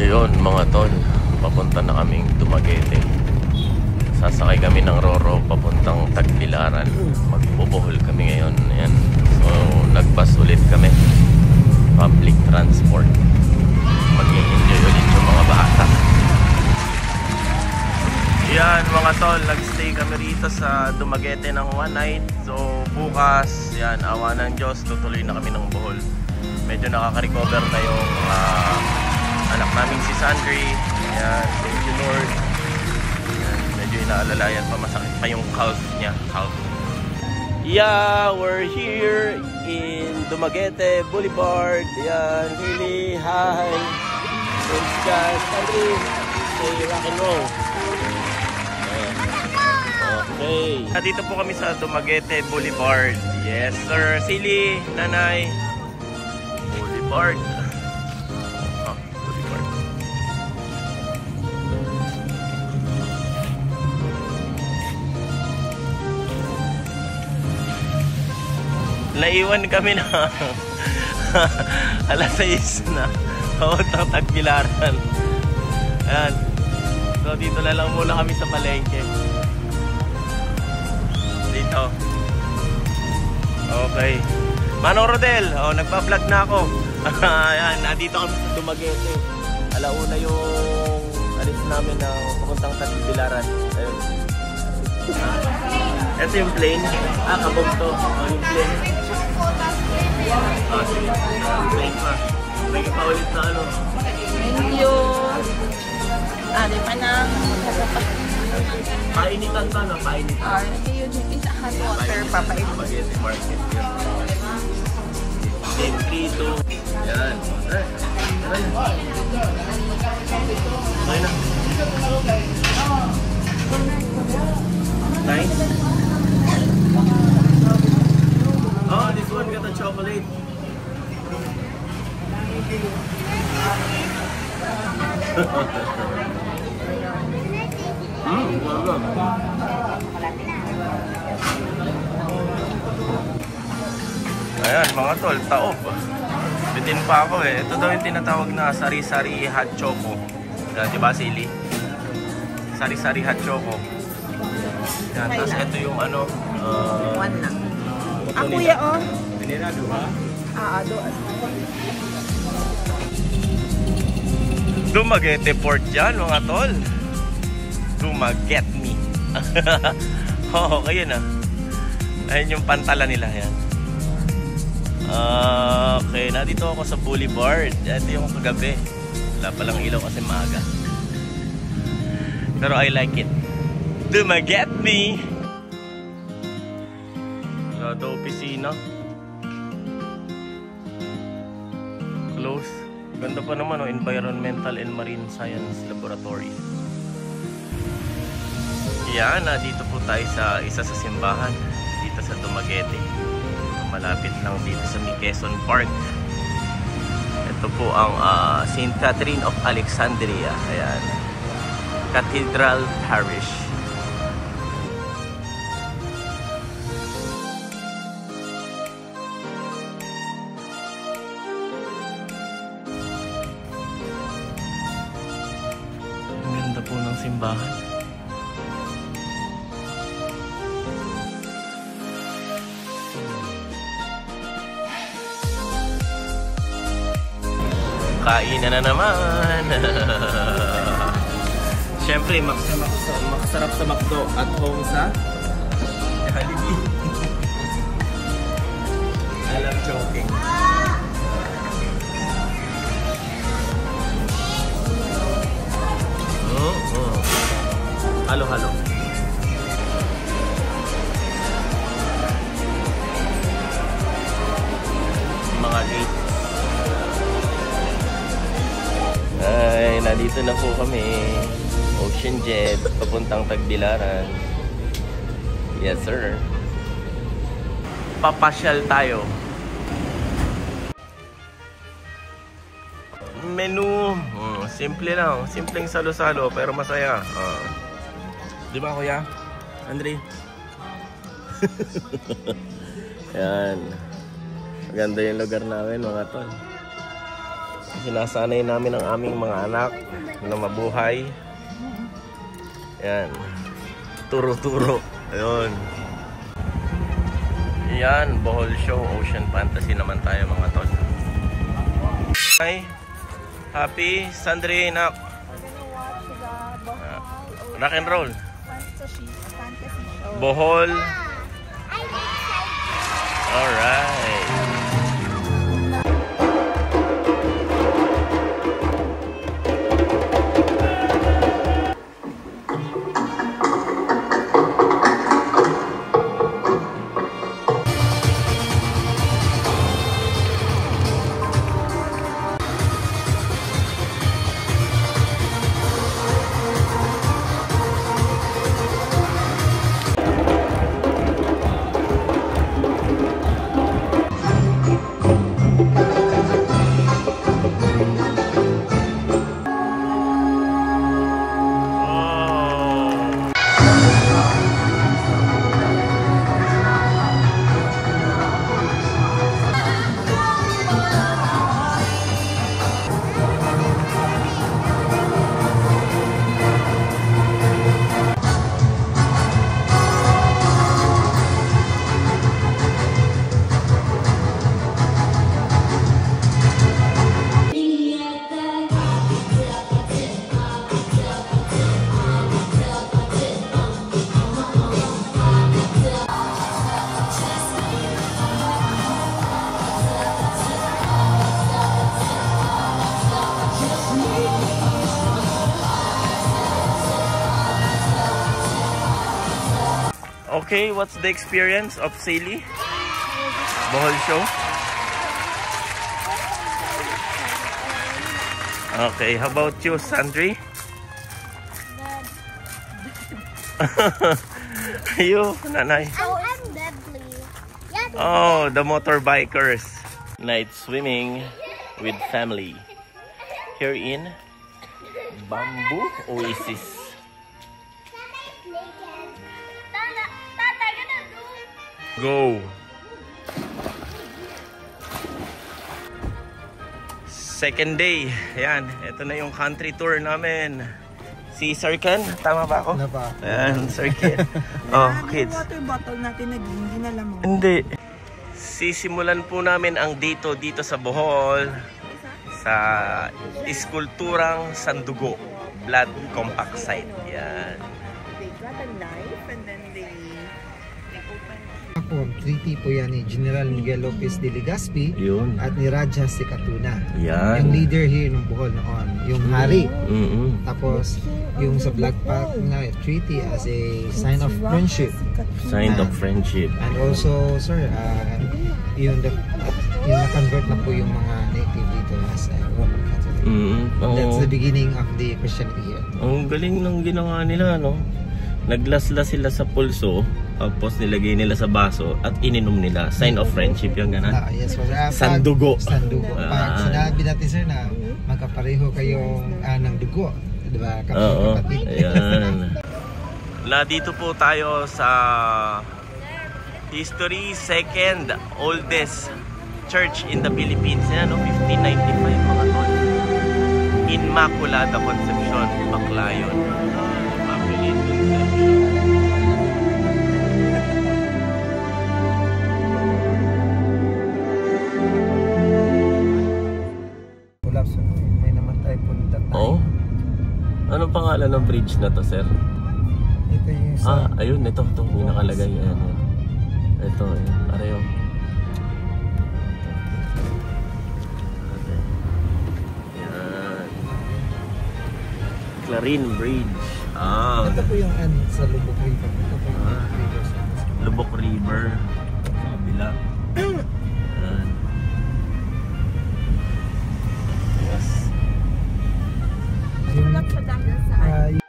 Ayun mga tol, papunta na kaming Dumaguete. Sasakay kami ng Roro papuntang Tagbilaran. Magbubuhol kami ngayon. Ayan. So nagbus ulit kami, public transport. Mag-i-enjoy ulit yung mga bata. Yan mga tol, nagstay kami rito sa Dumaguete ng one night. So bukas, yan, awa ng Diyos, tutuloy na kami ng Bohol. Medyo nakaka-recover na yung anak namin si Sandri. Ayan, thank you Lord. Ayan, medyo inaalalayan pa, masakit pa yung calf niya. Yeah, we're here in Dumaguete Boulevard. Ayan, really, hi. Thanks guys, Sandri. Say rock and roll. Ayan. Okay. Dito po kami sa Dumaguete Boulevard. Yes sir, Silly, Nanay. Boulevard. Naiwan kami na alas 6 na pautang Tagbilaran. Ayan. So dito na lang muna kami sa palengke. Dito. Okay. Manong Rodel, nagpa-vlog na ako. Ayan, nandito kami sa Dumaguete. Alauna yung alis namin ng papuntang Tagbilaran. Ayun. Ito yung plane. Kabog to. Yung plane. Sige. Plane pa. May paulit na ano. Menu. Di pa ng painitan pa na, painitan. Yung isa hot water, papainitan. Dumaguete Market yun. 10, 3, 2. Yan. Okay na. Nice. Oh, this one got a chocolate. Ayan mga tol, taob. Bitin pa ako eh. Ito daw yung tinatawag na sari-sari hot choco. Yan, diba Silly? Sari-sari hot choco. Yan, tapos ito yung ano, one lang. Kuya Pinirado ha? Doon. Dumaguete Port yan mga tol. Dumaguete me. Oo, kayo na. Ayun yung pantala nila yan. Okay, nandito ako sa Boulevard. Ito yung kagabi. Wala palang ilaw kasi maaga. Pero I like it. Dumaguete me. Wala daw opisina. Close. Ganda pa naman, Environmental and Marine Science Laboratory. Yan, dito po tayo sa isa sa simbahan dito sa Dumaguete. Malapit lang dito sa Quezon Park. Ito po ang St. Catherine of Alexandria. Ayan. Cathedral Parish. Ang ganda po ng simbahan. Kainan na naman. Siyempre, makasarap sa McDo at home sa Jollibee. I love joking. Halo-halo. Mga gate. Ay, nandito na po kami. Ocean Jet, papuntang Tagbilaran. Yes, sir. Papasyal tayo. Menu. Simple lang. Simpleng salo-salo, pero masaya. Di ba, Kuya? Andre? Yan. Maganda yung lugar namin, mga tol. Sinasanay namin ang aming mga anak na mabuhay. Yan. Turo-turo. Ayun. Yan. Bohol Show. Ocean Fantasy naman tayo, mga tol. Hi. Happy Sunday, nak. Rock and roll. Fantasy show. Bohol. Alright. Okay, what's the experience of Saily? Bohol Show? Okay, how about you, Sandri? You, nanay? I'm deadly. Oh, the motorbikers. Night swimming with family. Here in Bamboo Oasis. Go! Second day. Ayan, ito na yung country tour namin. Si Sir Ken, tama ba ako? Ano pa? Ayan, Sir Ken. Oh, kids. Water bottle natin naging dinala mo. Hindi. Sisimulan po namin ang dito sa Bohol sa iskulturang Sandugo Blood Compact Site. Yan. They got a knife and then they open. Ako, treaty po yan ni General Miguel Lopez de Legazpi Yun. at ni Raja Sikatuna. Yan. Yung leader here ng Bohol noon, yung hari. Mm-mm. Tapos, yung sa Black Pact na treaty as a sign of friendship. Sign of friendship. And also, sir, yung na-convert na po yung mga native dito as Roman Catholic. That's the beginning of the Christianity here. Ang galing ng ginawa nila, no? Naglasla sila sa pulso, tapos nilagay nila sa baso at ininom nila. Sign of friendship yung gana. Yes, Sandugo. Sandugo. Pag sinabi natin, sir, na magkapareho kayong ng dugo, di ba? Oo, Kapatid. ayan. Dito po tayo sa history second oldest church in the Philippines. Yan, no? 1595 mga tol. Immaculada Concepcion, Baclayon. Immaculate Conception. May namatay po na tatay. Oh? Anong pangalan ng bridge na to, sir? Ito yung sa... Ayun, ito yung nakalagay. Ayan, ayan. Ito, ayan. Pareho. Ayan. Clarin Bridge. Ah. Ito po yung end sa Lubok River. Ito po yung river sa Lubok River. Sa kabila. Ayan. Yes. Yung, Sa dagat saan?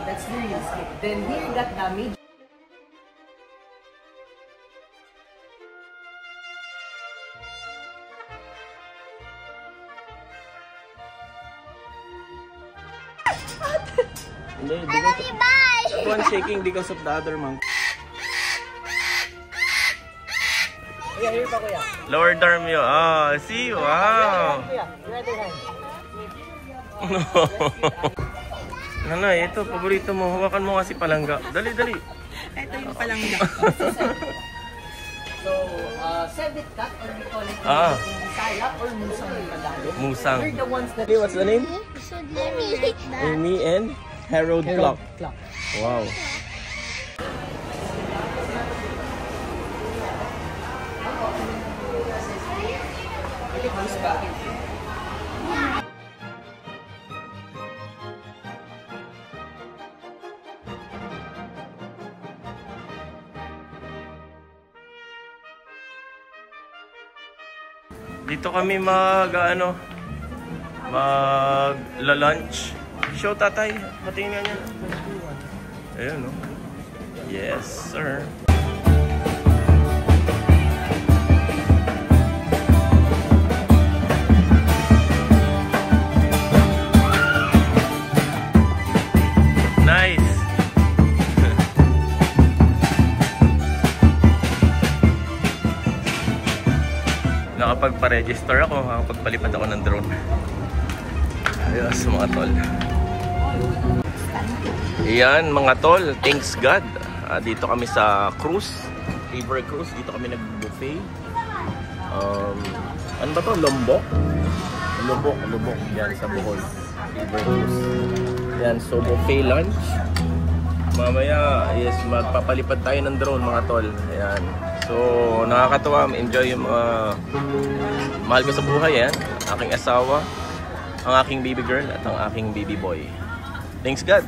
That's the real skip. Then here got damaged. Hindi, bye! One shaking because of the other monk. Kuya, here pa kuya. Lower arm yun. Ah, see? Wow! Kuya, your other hand. Nanay, ito, paborito mo. Hawakan mo nga si palangga. Dali, dali. Ito yung palangga. So, Sebit cut or we call it in Bisaya or Musang in Tagalog. Musang. We're the ones that... Hey, what's the name? Amy and Harold Clock. Clock. Wow. Dito kami mag-lunch. Show tatay. Patingin niya. Ayun, no? Yes, sir. Nice. Nakapagpa-register ako, nakapagpalipad ako ng drone. Ayos mga tol. Ayan mga tol, thanks God. Dito kami sa cruise, river cruise. Dito kami nag-buffet. Ano ba to? Lombok? Lubok. Yan sa Bohol. River cruise. Yan, so buffet lunch. Mamaya, yes, magpapalipad tayo ng drone mga tol. Ayan. So, nakakatawa, enjoy yung mga mahal ko sa buhay, yan. Aking asawa, ang aking baby girl, at ang aking baby boy. Thanks God!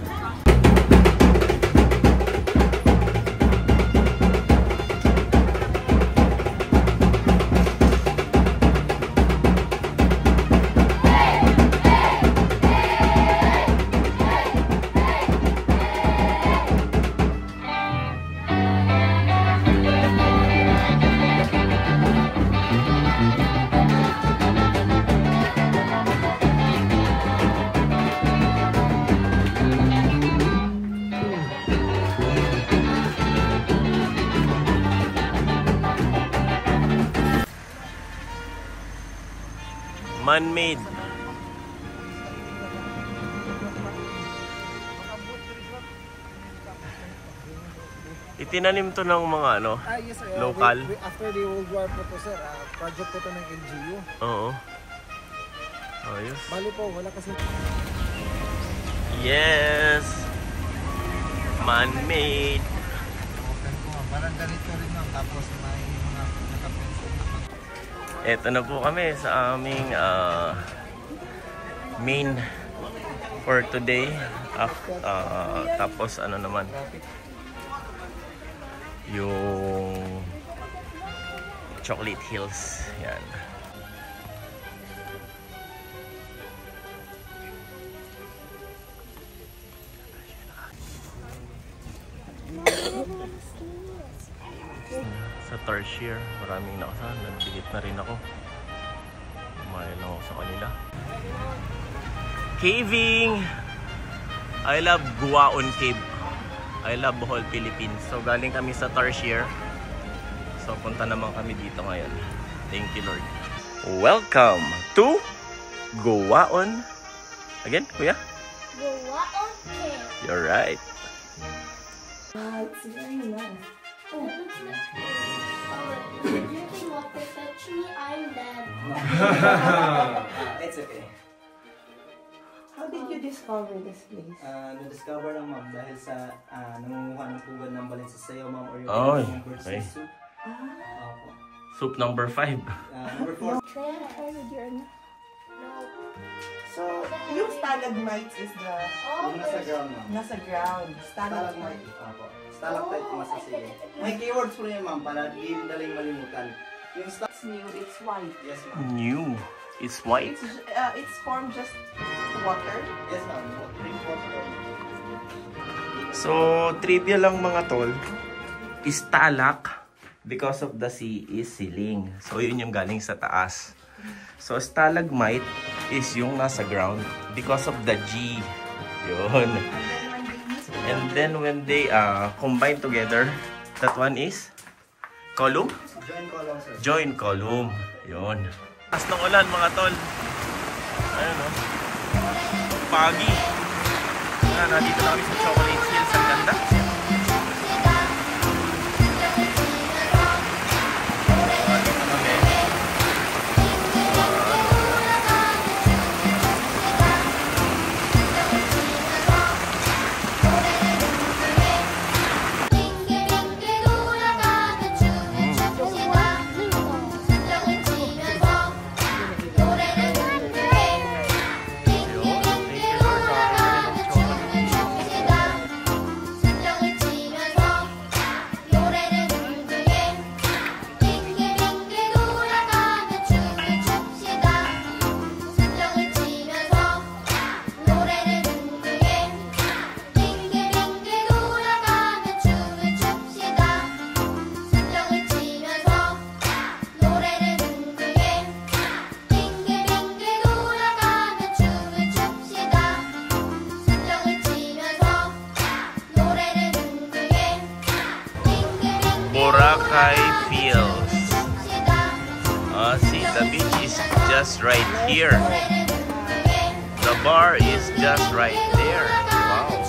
Man-made. Itinanim to ng mga ano, yes, sir. local. After the World War po to, sir, project po to ng LGU. Oo. Ayos. Bali po, wala kasi... Yes! Man-made. Open po, parang ganito rin lang. Tapos may mga nakapensin. Eto na po kami sa aming main for today. Tapos ano naman, yung Chocolate Hills. Yan. Sa Tarsier, maraming nakasan. Nandikit na rin ako. Kumain lang ako sa kanila. Caving! I love Guaon Cave. I love Bohol, Philippines. So galing kami sa Tarsier. So punta naman kami dito ngayon. Thank you Lord. Welcome to Guaon. Again, kuya? Guaon Cave. You're right. It's very nice. Oh, drinking water touch me, I'm dead. It's okay. How did you discover this place? Na-discover lang ma'am dahil sa nangunguha ng pugad ng balin sa sayo ma'am or yung Oy, bird okay. soup. Opo. Soup number 5. Number 4. So, yung stalagmites is the Yung nasa ground ma'am. nasa ground. Stalagmite. Opo. Stalactite yung nasa ceiling. May keywords po rin ma'am para di daling malimutan. Yung It's new, it's white. Yes ma'am. New. It's white. It's formed just water. Yes ma'am. Drink water. So, trivia lang mga tol. Stalak, because of the sea, is ceiling. So, yun yung galing sa taas. So, stalagmite is yung nasa ground because of the G. Yun. And then, when they combine together, that one is column? Join column sir. Join column. Yun. Taas ng ulan mga tol. Ayun o. Pagi. Nandito na kami sa Chocolate Hills. Ang ganda. Boracay Fields. See, the beach is just right here. The bar is just right there. Wow.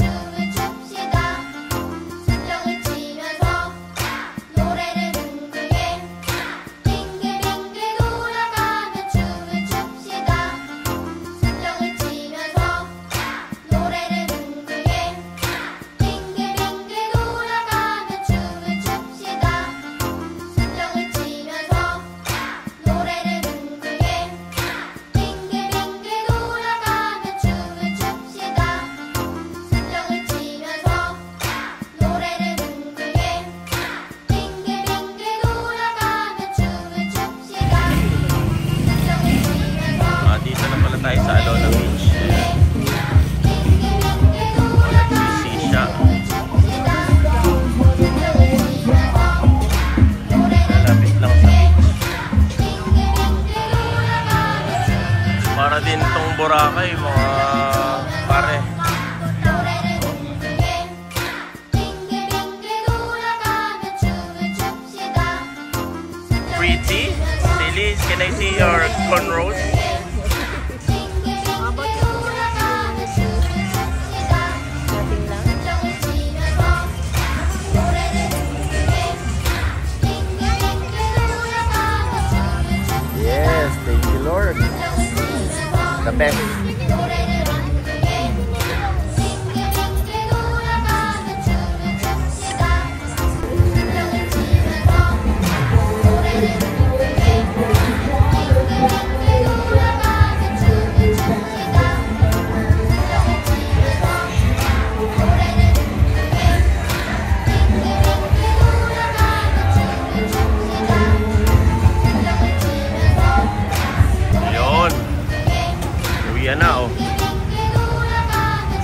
Dito na pala tayo sa Alona Beach. Nagsisisya. Malapit lang sa beach. Para din tong Boracay mga pare. Pretty? Silis, can I see your cornrows? Yes, thank you Lord. The best. Yan na oh.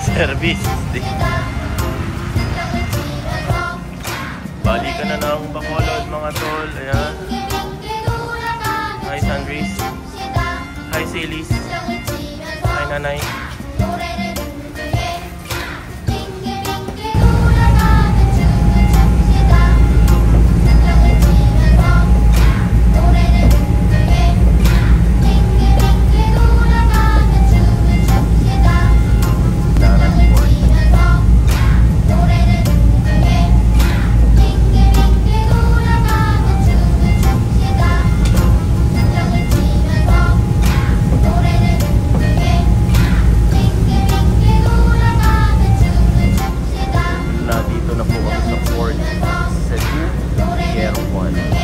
Service. Balikan na ng Bacolod mga tol. Ayan. Hi Sandris. Hi Silis. Hi Nanay. nandito na po kami sa Port Cebu Pier 1.